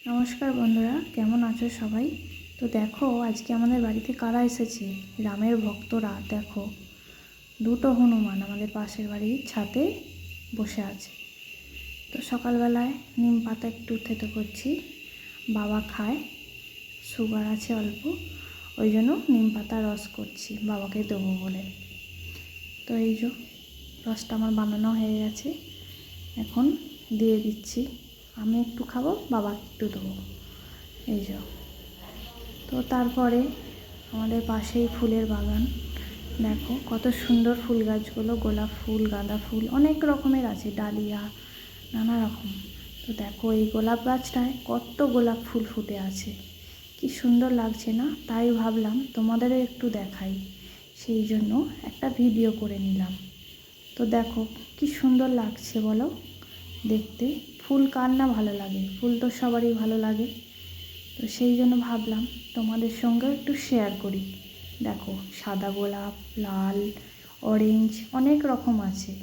নমস্কার বন্ধুরা, কেমন আছো সবাই? তো দেখো আজকে আমাদের বাড়িতে কারা এসেছে। রামের ভক্তরা। দেখো দুটো হনুমান আমাদের পাশের বাড়ির ছাদে বসে আছে। তো সকালবেলায় নিম পাতা একটু থেতো করছি। বাবা খায়, সুগার আছে অল্প, ওই জন্য নিম পাতা রস করছি বাবাকে দেবো বলে। তো এই যে রসটা আমার বানানো হয়ে গেছে, এখন দিয়ে দিচ্ছি। আমি একটু খাবো, বাবাকে একটু দেবো। এই যে। তো তারপরে আমাদের পাশেই ফুলের বাগান। দেখো কত সুন্দর ফুল গাছগুলো, গোলাপ ফুল, গাঁদা ফুল, অনেক রকমের আছে, ডালিয়া, নানা রকম। তো দেখো এই গোলাপ গাছটায় কত গোলাপ ফুল ফুটে আছে, কি সুন্দর লাগছে না? তাই ভাবলাম তোমাদেরও একটু দেখাই, সেই জন্য একটা ভিডিও করে নিলাম। তো দেখো কি সুন্দর লাগছে বলো দেখতে। ফুল কার না ভালো লাগে? ফুল তো সবারই ভালো লাগে। তো সেই জন্য ভাবলাম তোমাদের সঙ্গেও একটু শেয়ার করি। দেখো সাদা গোলাপ, লাল, অরেঞ্জ, অনেক রকম আছে।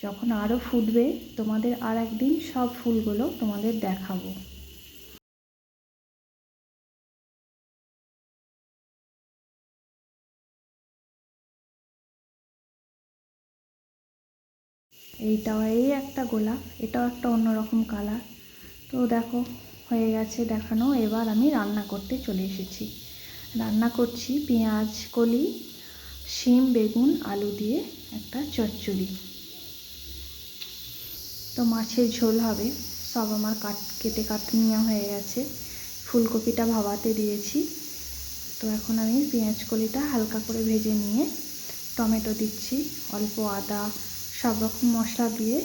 যখন আরও ফুটবে তোমাদের আর একদিন সব ফুলগুলো তোমাদের দেখাবো। এই একটা গোলাপ, এটাও একটা অন্যরকম কালার। তো দেখো হয়ে গেছে দেখানো, এবার আমি রান্না করতে চলে এসেছি। রান্না করছি পেঁয়াজ কলি, শিম, বেগুন, আলু দিয়ে একটা চচ্চড়ি। তো মাছের ঝোল হবে। সব আমার কেটে নেওয়া হয়ে গেছে। ফুলকপিটা ভাপাতে দিয়েছি। তো এখন আমি পেঁয়াজ কলিটা হালকা করে ভেজে নিয়ে টমেটো দিচ্ছি, অল্প আদা, সব রকম মশলা দিয়ে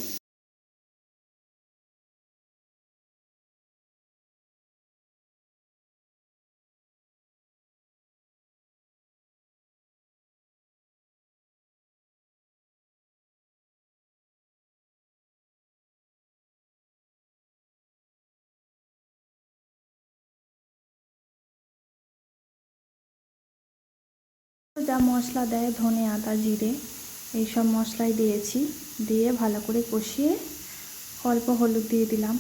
যা মশলা দেয়, ধনে, আদা, জিরে, এইসব মশলাই দিয়েছি। দিয়ে ভালো করে কষিয়ে অল্প হলুদ দিয়ে দিলাম।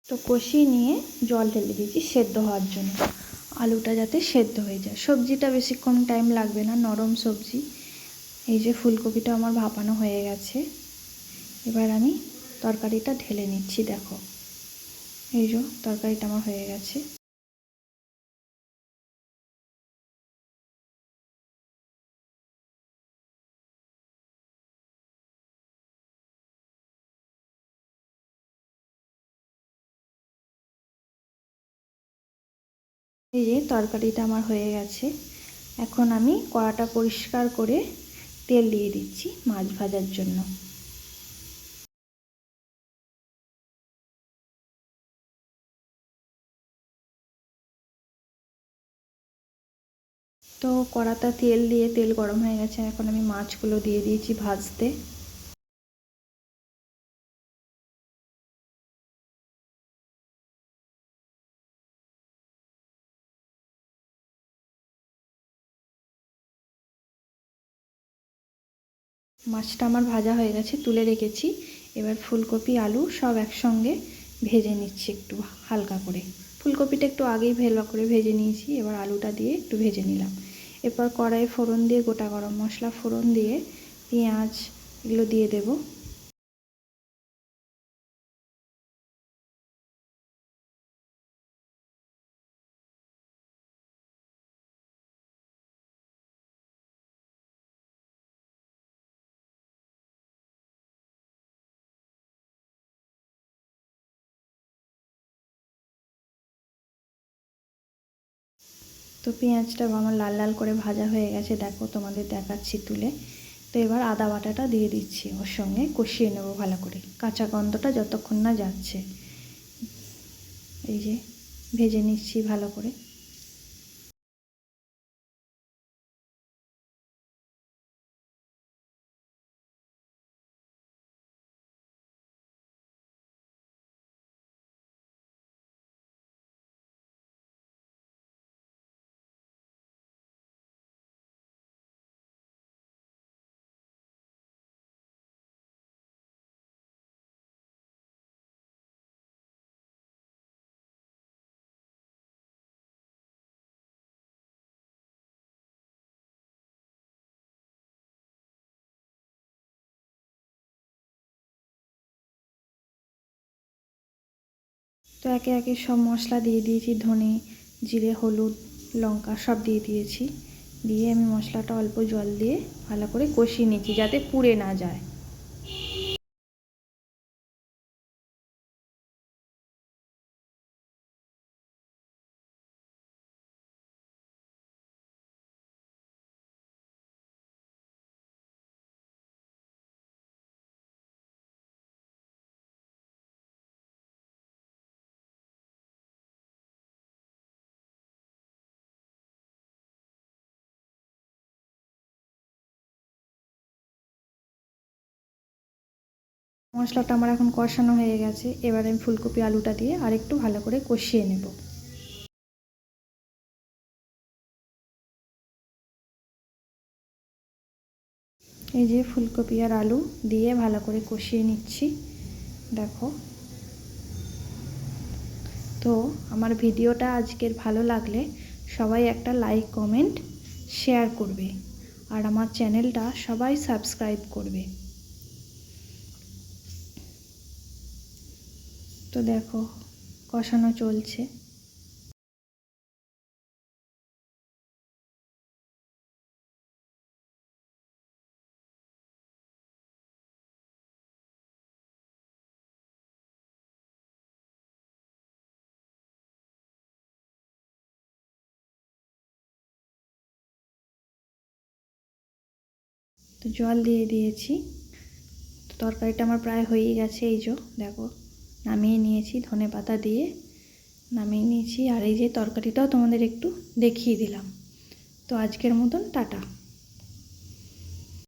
তো কষিয়ে নিয়ে জল ঢেলে দিয়েছি সেদ্ধ হওয়ার জন্য, আলুটা যাতে সেদ্ধ হয়ে যায়। সবজিটা বেশিক্ষণ টাইম লাগবে না, নরম সবজি। এই যে ফুলকপিটা আমার ভাপানো হয়ে গেছে, এবার আমি তরকারিটা ঢেলে নিচ্ছি। দেখো এই যে তরকারিটা আমার হয়ে গেছে। এই যে তরকারিটা আমার হয়ে গেছে। এখন আমি কড়াটা পরিষ্কার করে তেল দিয়ে দিচ্ছি মাছ ভাজার জন্য। তো কড়াটা তেল দিয়ে তেল গরম হয়ে গেছে, এখন আমি মাছগুলো দিয়ে দিয়েছি ভাজতে। মাছটা আমার ভাজা হয়ে গেছে, তুলে রেখেছি। এবার ফুলকপি, আলু সব একসঙ্গে ভেজে নিচ্ছি একটু হালকা করে। ফুলকপিটা একটু আগেই ভালো করে ভেজে নিয়েছি, এবার আলুটা দিয়ে একটু ভেজে নিলাম। এরপর কড়াইয়ে ফোড়ন দিয়ে গোটা গরম মশলা ফোড়ন দিয়ে পেঁয়াজ এগুলো দিয়ে দেবো। তো পেঁয়াজটা আমার লাল লাল করে ভাজা হয়ে গেছে, দেখো তোমাদের দেখাচ্ছি তুলে। তো এবার আদা বাটাটা দিয়ে দিচ্ছি, ওর সঙ্গে কষিয়ে নেবো ভালো করে, কাঁচা গন্ধটা যতক্ষণ না যাচ্ছে। এই যে ভেজে নিচ্ছি ভালো করে। তো একে একে সব মশলা দিয়ে দিয়েছি, ধনে, জিরে, হলুদ, লঙ্কা সব দিয়ে দিয়েছি। দিয়ে আমি মশলাটা অল্প জল দিয়ে ভালো করে কষিয়ে নিচ্ছি যাতে পুড়ে না যায়। মশলাটা আমার এখন কষানো হয়ে গেছে। এবার আমি ফুলকপি আলুটা দিয়ে আরেকটু ভালো করে কষিয়ে নেব। এই যে ফুলকপি আর আলু দিয়ে ভালো করে কষিয়ে নিচ্ছি। দেখো, তো আমার ভিডিওটা আজকের ভালো লাগলে সবাই একটা লাইক, কমেন্ট, শেয়ার করবে আর আমার চ্যানেলটা সবাই সাবস্ক্রাইব করবে। তো দেখো, কষানো চলছে। তো জল দিয়ে দিয়েছি। তো তরকারিটা আমার প্রায় হয়েই গেছে। এই যে দেখো, নামিয়ে নিয়েছি, ধনেপাতা দিয়ে নামিয়ে নিয়েছি। আর এই যে তরকারিটাও তোমাদের একটু দেখিয়ে দিলাম। তো আজকের মতন টাটা।